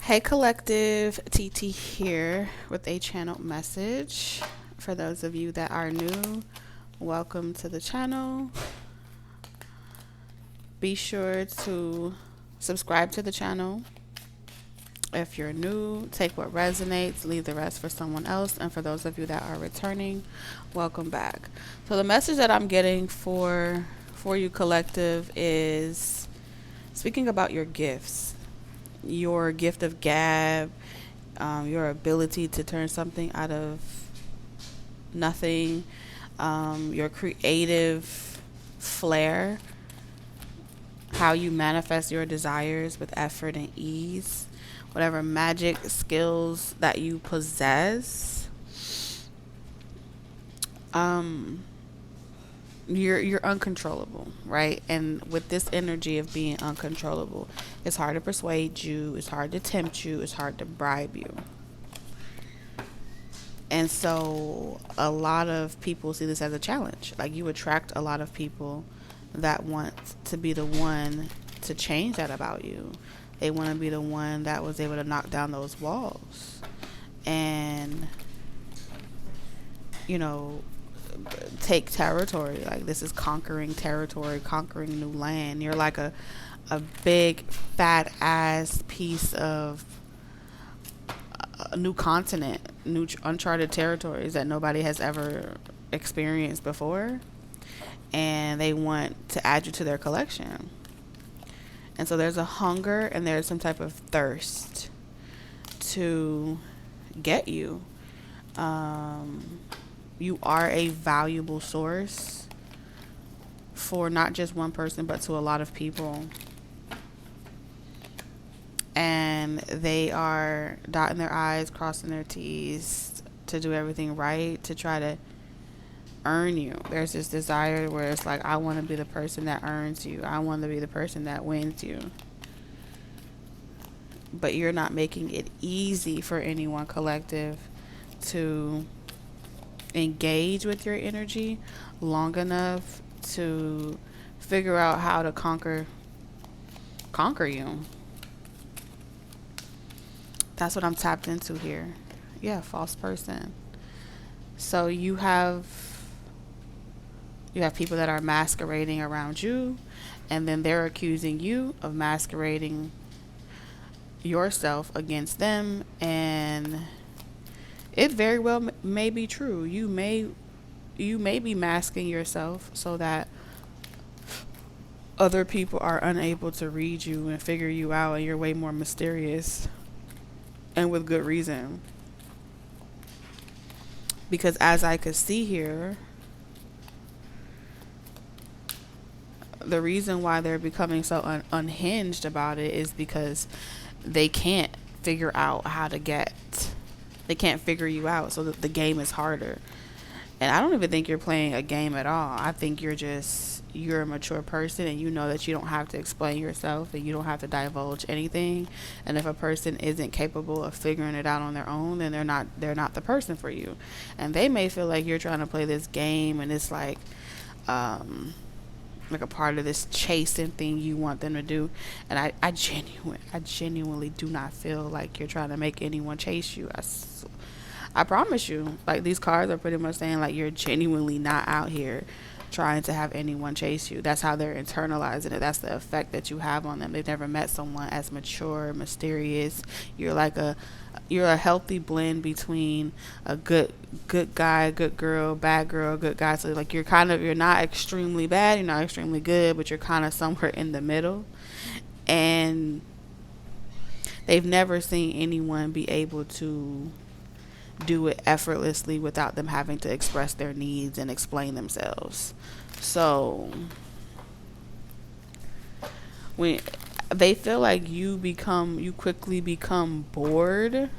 Hey collective, TT here with a channel message. For those of you that are new, welcome to the channel. Be sure to subscribe to the channel. If you're new, take what resonates, leave the rest for someone else. And for those of you that are returning, welcome back. So the message that I'm getting for you collective is speaking about your gifts. Your gift of gab, your ability to turn something out of nothing, your creative flair, how you manifest your desires with effort and ease, whatever magic skills that you possess. You're uncontrollable, right? And with this energy of being uncontrollable, it's hard to persuade you, it's hard to tempt you, it's hard to bribe you. And so a lot of people see this as a challenge. Like, you attract a lot of people that want to be the one to change that about you. They want to be the one that was able to knock down those walls and, take territory. Like, this is conquering territory, conquering new land. You're like a big fat ass piece of a new continent, new uncharted territories that nobody has ever experienced before, and they want to add you to their collection. And so there's a hunger and there's some type of thirst to get you. You are a valuable source for not just one person, but to a lot of people. And they are dotting their I's, crossing their T's to do everything right, to try to earn you. There's this desire where it's like, I want to be the person that earns you. I want to be the person that wins you. But you're not making it easy for anyone collective to engage with your energy long enough to figure out how to conquer you. That's what I'm tapped into here. Yeah, false person. So you have people that are masquerading around you, and then they're accusing you of masquerading yourself against them, and it very well may be true. You may be masking yourself so that other people are unable to read you and figure you out, and you're way more mysterious, and with good reason. Because as I could see here, the reason why they're becoming so unhinged about it is because they can't figure out how to they can't figure you out, so that the game is harder. And I don't even think you're playing a game at all. I think you're a mature person, and you know that you don't have to explain yourself, and you don't have to divulge anything. And if a person isn't capable of figuring it out on their own, then they're not the person for you. And they may feel like you're trying to play this game, and it's like a part of this chasing thing you want them to do. And I genuinely do not feel like you're trying to make anyone chase you. I promise you, like, these cards are pretty much saying, like, you're genuinely not out here trying to have anyone chase you. That's how they're internalizing it. That's the effect that you have on them. They've never met someone as mature, mysterious. You're a healthy blend between a good guy, good girl, good guy. So like, you're not extremely bad, you're not extremely good, but you're kind of somewhere in the middle. And they've never seen anyone be able to do it effortlessly without them having to express their needs and explain themselves. So when they feel like you quickly become bored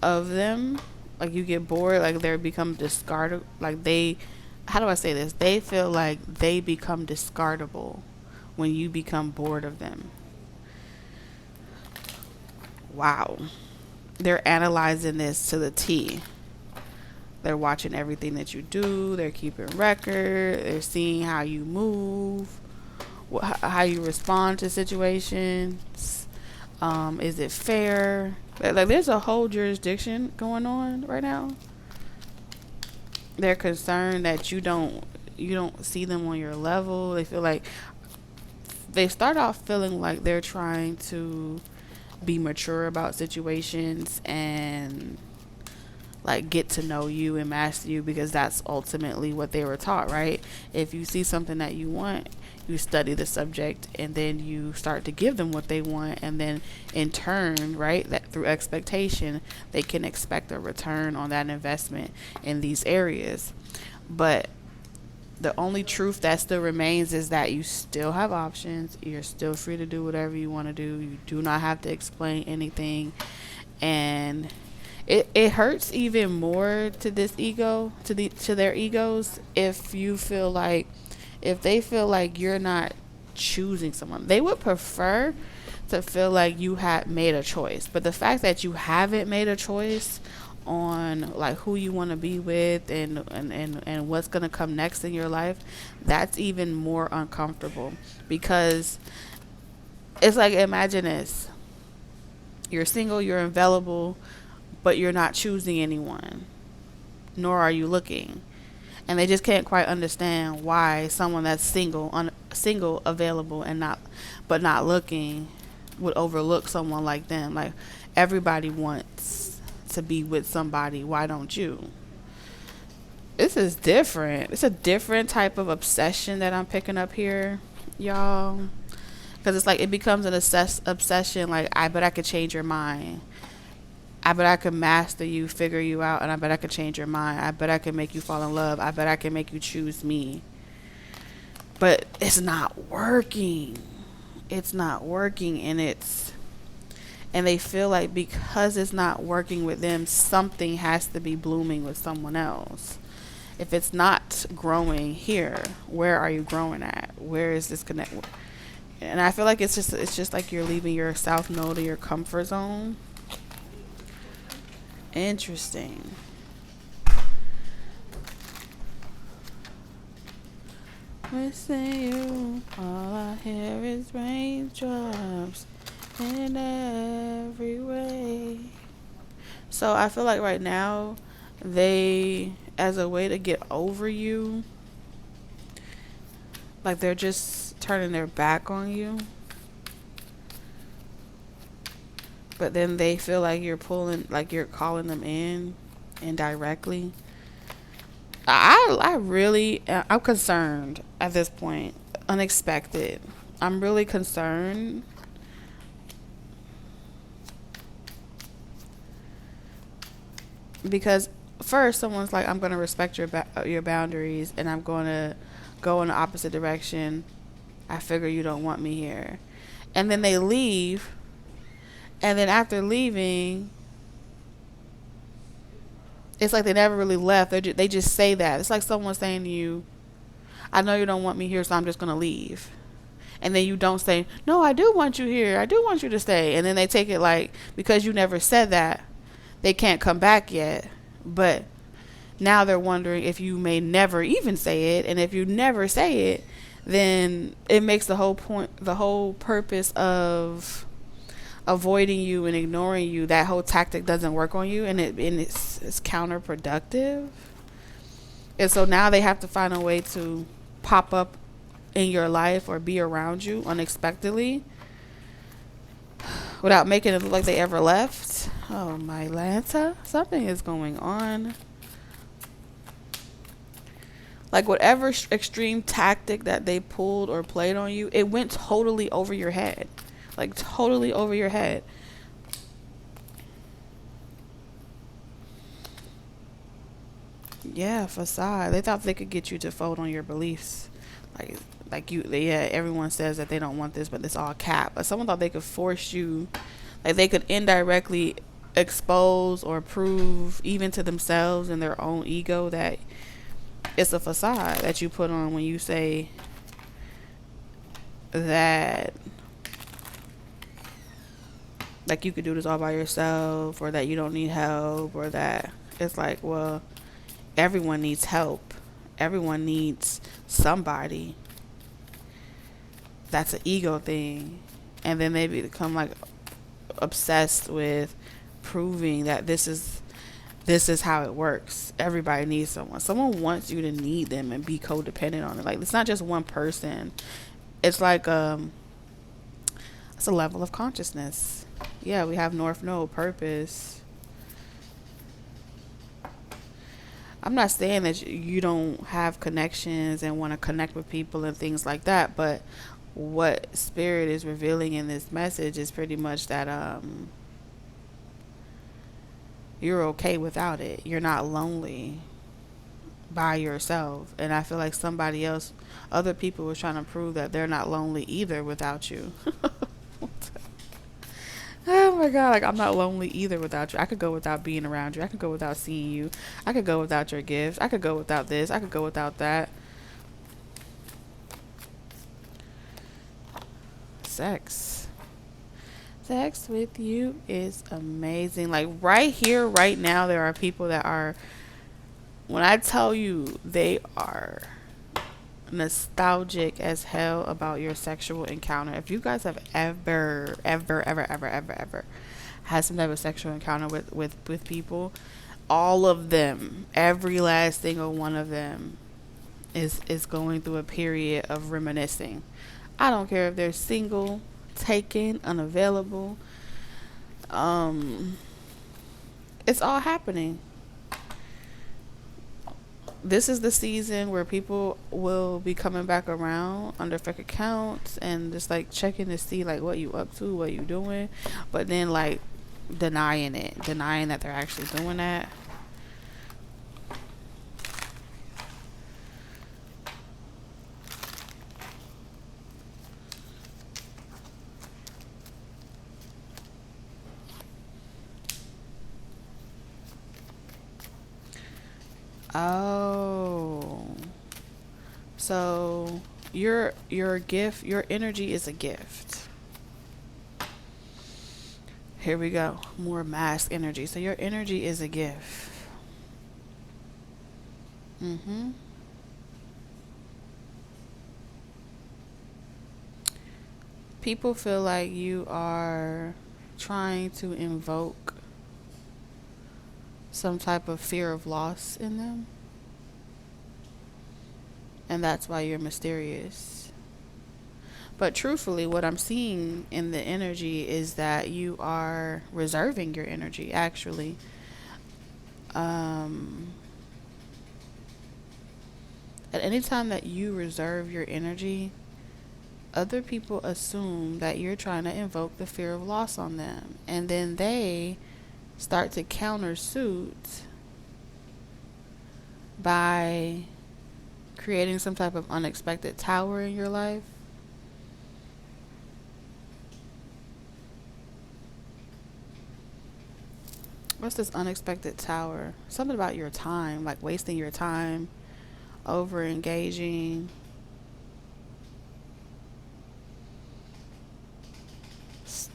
of them, like you get bored, like they become discarded, how do I say this? They feel like they become discardable when you become bored of them. Wow. They're analyzing this to the T. They're watching everything that you do. They're keeping record. They're seeing how you move, how you respond to situations. Is it fair? Like there's a whole jurisdiction going on right now. They're concerned that you don't see them on your level. They feel like they start off feeling like they're trying to be mature about situations and like get to know you and master you, because that's ultimately what they were taught, right? If you see something that you want, you study the subject and then you start to give them what they want, and then in turn, right, that through expectation they can expect a return on that investment in these areas. But the only truth that still remains is that you still have options. You're still free to do whatever you want to do. You do not have to explain anything. And it hurts even more to this ego, to their egos, if they feel like you're not choosing someone. They would prefer to feel like you had made a choice. But the fact that you haven't made a choice on like who you want to be with and what's going to come next in your life, that's even more uncomfortable, because it's like, imagine this: you're single, you're available, but you're not choosing anyone, nor are you looking, and they just can't quite understand why someone that's single, available, and not looking would overlook someone like them. Like, everybody wants to be with somebody, why don't you? This is different. It's a different type of obsession that I'm picking up here, y'all, because it's like it becomes an obsession. Like, I bet I could change your mind. I bet I could master you, figure you out, and I bet I could change your mind. I bet I could make you fall in love. I bet I can make you choose me. But it's not working. It's not working, and they feel like because it's not working with them, something has to be blooming with someone else. If it's not growing here, where are you growing at? Where is this connect? And I feel like it's just like you're leaving your south node of your comfort zone. Interesting. Missing you, all I hear is raindrops in every way. So I feel like right now, they, as a way to get over you, like they're just turning their back on you. But then they feel like you're calling them in indirectly. I'm concerned at this point. Unexpected. I'm really concerned. Because first, someone's like, I'm going to respect your boundaries, and I'm going to go in the opposite direction. I figure you don't want me here. And then they leave. And then after leaving, it's like they never really left. They just say that. It's like someone saying to you, I know you don't want me here, so I'm just going to leave. And then you don't say, no, I do want you here. I do want you to stay. And then they take it like, because you never said that, they can't come back yet. But now they're wondering if you may never even say it. And if you never say it, then it makes the whole purpose of avoiding you and ignoring you, that whole tactic doesn't work on you, and it's counterproductive. And so now they have to find a way to pop up in your life or be around you unexpectedly without making it look like they ever left. Oh my Lanta, something is going on. Like, whatever extreme tactic that they pulled or played on you, it went totally over your head. Like, totally over your head. Yeah, facade. They thought they could get you to fold on your beliefs. Everyone says that they don't want this, but it's all cap. But someone thought they could force you, like they could indirectly expose or prove, even to themselves and their own ego, that it's a facade that you put on when you say that, like, you could do this all by yourself, or that you don't need help, or that it's like, well, everyone needs help. Everyone needs somebody. That's an ego thing. And then they become like, obsessed with proving that this is how it works. Everybody needs someone. Someone wants you to need them and be codependent on it. Like, it's not just one person. It's like it's a level of consciousness. Yeah, we have North Node purpose. I'm not saying that you don't have connections and want to connect with people and things like that, but what spirit is revealing in this message is pretty much that you're okay without it. You're not lonely by yourself. And I feel like somebody else, other people were trying to prove that they're not lonely either without you. Oh my God, like, I'm not lonely either without you. I could go without being around you. I could go without seeing you. I could go without your gifts. I could go without this. I could go without that. Sex. Sex with you is amazing. Like, right here, right now, there are people that are, when I tell you, they are nostalgic as hell about your sexual encounter. If you guys have ever had some type of sexual encounter with people, all of them, every last single one of them is going through a period of reminiscing. I don't care if they're single, taken, unavailable. It's all happening. This is the season where people will be coming back around under fake accounts and just like checking to see like what you up to, what you doing, but then like denying that they're actually doing that. Oh. So your gift, your energy is a gift. Here we go. More mask energy. So your energy is a gift. People feel like you are trying to invoke some type of fear of loss in them. And that's why you're mysterious. But truthfully, what I'm seeing in the energy is that you are reserving your energy, actually. At any time that you reserve your energy, other people assume that you're trying to invoke the fear of loss on them. And then they start to countersuit by creating some type of unexpected tower in your life. What's this unexpected tower? Something about your time, like wasting your time, over engaging.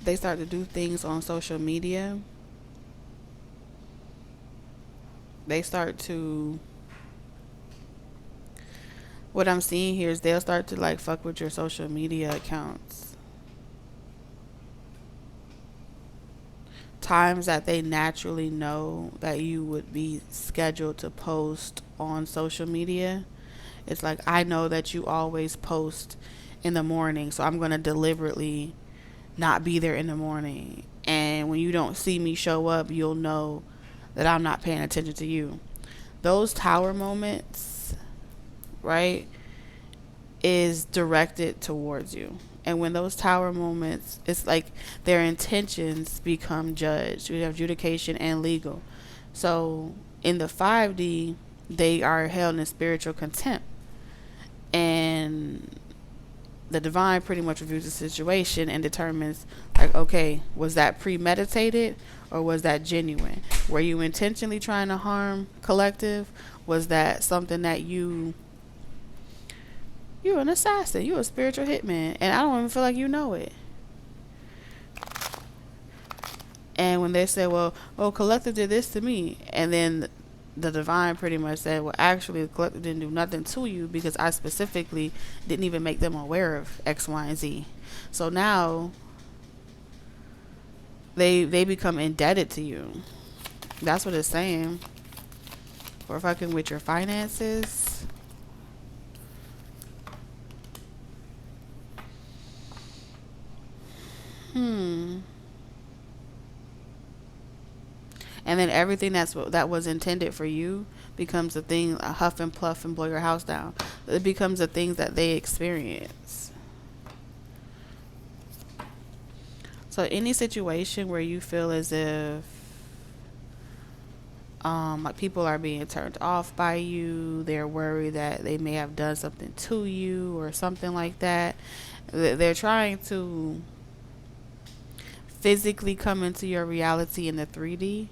They start to do things on social media. They start to, what I'm seeing here is they'll start to like fuck with your social media accounts. Times that they naturally know that you would be scheduled to post on social media. It's like, I know that you always post in the morning, so I'm going to deliberately not be there in the morning. And when you don't see me show up, you'll know that I'm not paying attention to you. Those tower moments, right, is directed towards you. And when those tower moments, it's like their intentions become judged. We have adjudication and legal. So in the 5D, they are held in spiritual contempt. And the divine pretty much reviews the situation and determines, like, okay, was that premeditated or was that genuine? Were you intentionally trying to harm collective? Was that something that you're an assassin, you're a spiritual hitman, and I don't even feel like you know it. And when they say, well, collective did this to me, and then the divine pretty much said, well, actually, the collective didn't do nothing to you because I specifically didn't even make them aware of X, Y, and Z. So now They become indebted to you. That's what it's saying. For fucking with your finances. And then everything that was intended for you becomes a thing, a huff and puff and blow your house down. It becomes the things that they experience. So any situation where you feel as if like people are being turned off by you, they're worried that they may have done something to you or something like that. They're trying to physically come into your reality in the 3D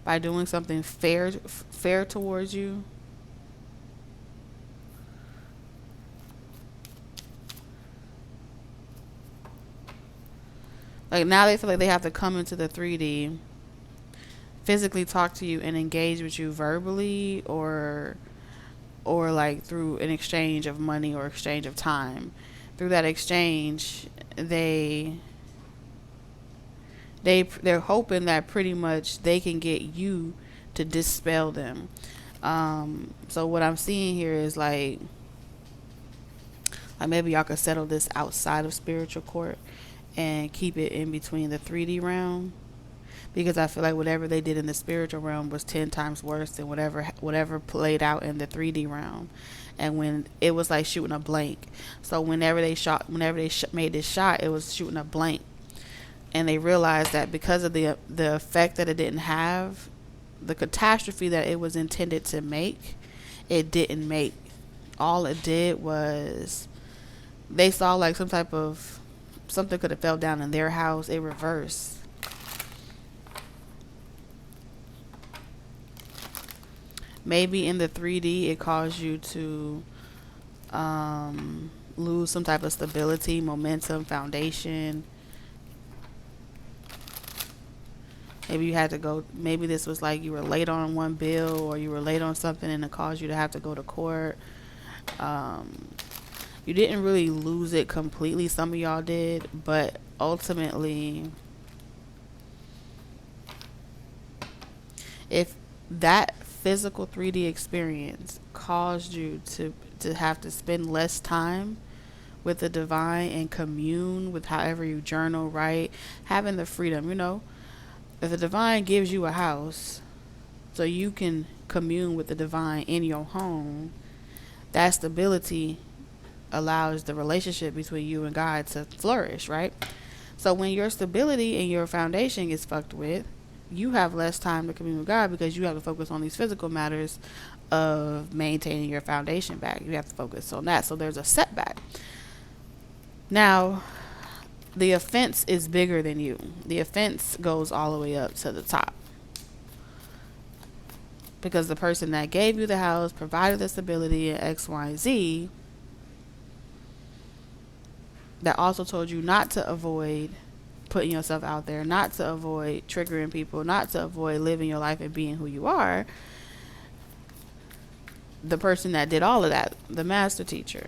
by doing something fair towards you. Like now they feel like they have to come into the 3D, physically talk to you and engage with you verbally or like through an exchange of money or exchange of time. Through that exchange, they're hoping that pretty much they can get you to dispel them. So what I'm seeing here is like maybe y'all could settle this outside of spiritual court and keep it in between the 3D realm, because I feel like whatever they did in the spiritual realm was 10 times worse than whatever played out in the 3D realm. And when it was like shooting a blank, so whenever they made this shot, it was shooting a blank. And they realized that because of the effect that it didn't have, the catastrophe that it was intended to make, it didn't make. All it did was they saw like some type of something could have fell down in their house. It reversed. Maybe in the 3D it caused you to lose some type of stability, momentum, foundation. Maybe you had to go, maybe this was like you were late on one bill or you were late on something and it caused you to have to go to court. You didn't really lose it completely. Some of y'all did, but ultimately, if that physical 3D experience caused you to have to spend less time with the divine and commune with however you journal, write, having the freedom, if the divine gives you a house so you can commune with the divine in your home, that stability allows the relationship between you and God to flourish, right? So when your stability and your foundation gets fucked with, you have less time to commune with God because you have to focus on these physical matters of maintaining your foundation back. You have to focus on that. So there's a setback. Now, the offense is bigger than you. The offense goes all the way up to the top. Because the person that gave you the house, provided the stability and X, Y, Z, that also told you not to avoid putting yourself out there, not to avoid triggering people, not to avoid living your life and being who you are. The person that did all of that, the master teacher,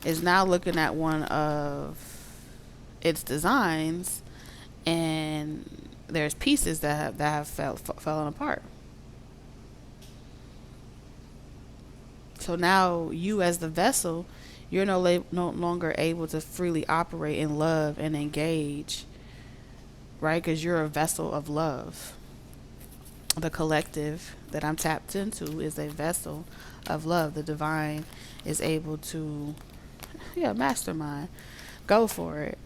is now looking at one of its designs, and there's pieces that have fallen apart. So now you as the vessel, you're no longer able to freely operate in love and engage, right? Because you're a vessel of love. The collective that I'm tapped into is a vessel of love. The divine is able to, mastermind. Go for it.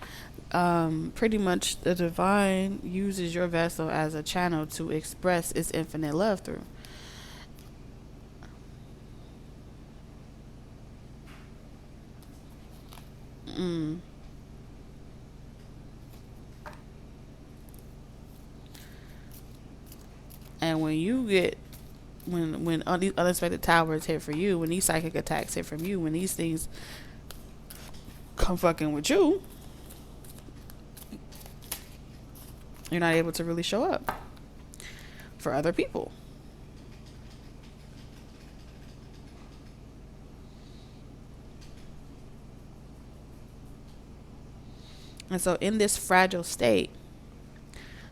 Pretty much the divine uses your vessel as a channel to express its infinite love through. And when you get, when all these unexpected towers hit for you, when these psychic attacks hit from you, when these things come fucking with you, you're not able to really show up for other people. And so in this fragile state,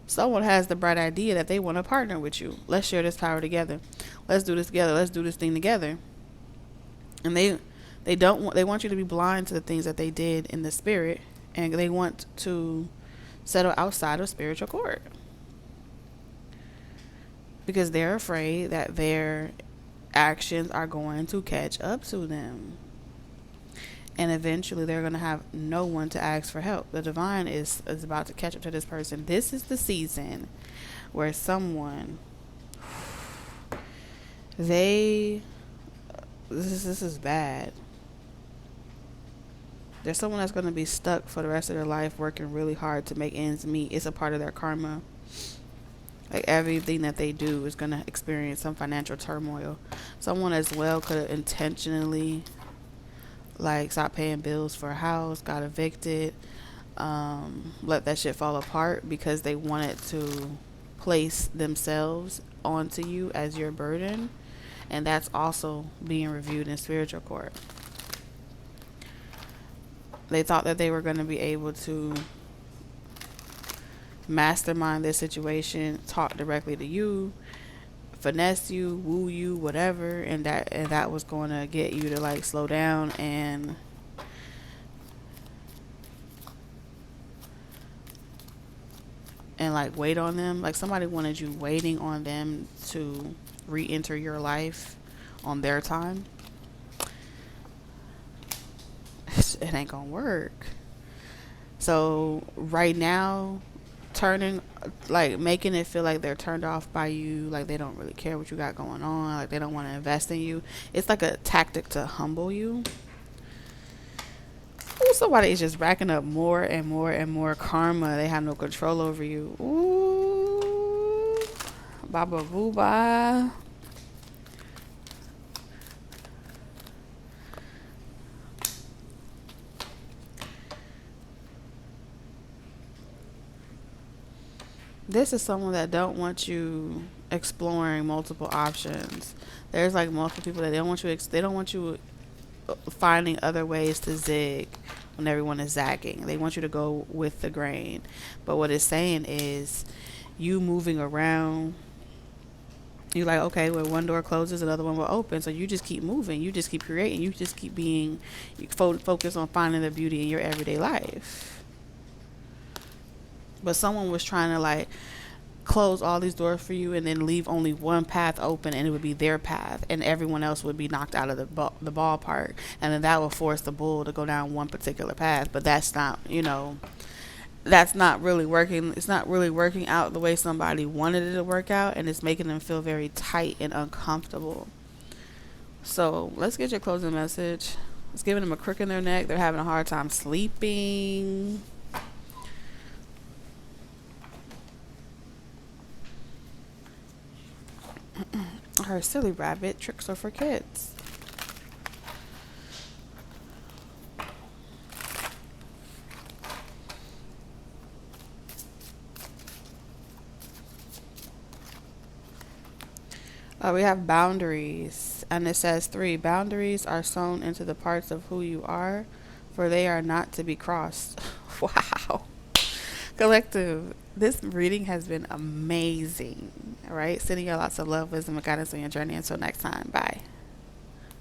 someone has the bright idea that they want to partner with you. Let's share this power together. Let's do this together. Let's do this thing together. And they want you to be blind to the things that they did in the spirit, and they want to settle outside of spiritual court because they're afraid that their actions are going to catch up to them. And eventually they're going to have no one to ask for help. The divine is about to catch up to this person. This is the season where someone, this is bad. There's someone that's going to be stuck for the rest of their life working really hard to make ends meet. It's a part of their karma. Like everything that they do is going to experience some financial turmoil. Someone as well could have intentionally like stopped paying bills for a house, got evicted, let that shit fall apart because they wanted to place themselves onto you as your burden. And that's also being reviewed in spiritual court. They thought that they were going to be able to mastermind this situation, talk directly to you, finesse you, woo you, whatever, and that was going to get you to like slow down and like wait on them. Like somebody wanted you waiting on them to re-enter your life on their time. It ain't gonna work. So right now, making it feel like they're turned off by you, like they don't really care what you got going on, like they don't want to invest in you. It's like a tactic to humble you. Ooh, somebody is just racking up more and more and more karma. They have no control over you. Ooh, baba booba. This is someone that don't want you exploring multiple options. There's like multiple people that they don't want you finding other ways to zig when everyone is zagging. They want you to go with the grain. But what it's saying is you moving around. You're like, okay, when one door closes, another one will open. So you just keep moving. You just keep creating. You just keep being focused on finding the beauty in your everyday life. But someone was trying to like close all these doors for you and then leave only one path open, and it would be their path, and everyone else would be knocked out of the ballpark, and then that will force the bull to go down one particular path. But that's not, that's not really working. It's not really working out the way somebody wanted it to work out, and it's making them feel very tight and uncomfortable. So let's get your closing message. It's giving them a crook in their neck. They're having a hard time sleeping. Her silly rabbit tricks are for kids. We have boundaries, and it says 3 boundaries are sewn into the parts of who you are, for they are not to be crossed. Wow. Collective, this reading has been amazing. All right, sending you lots of love, wisdom, and guidance on your journey. Until next time, bye.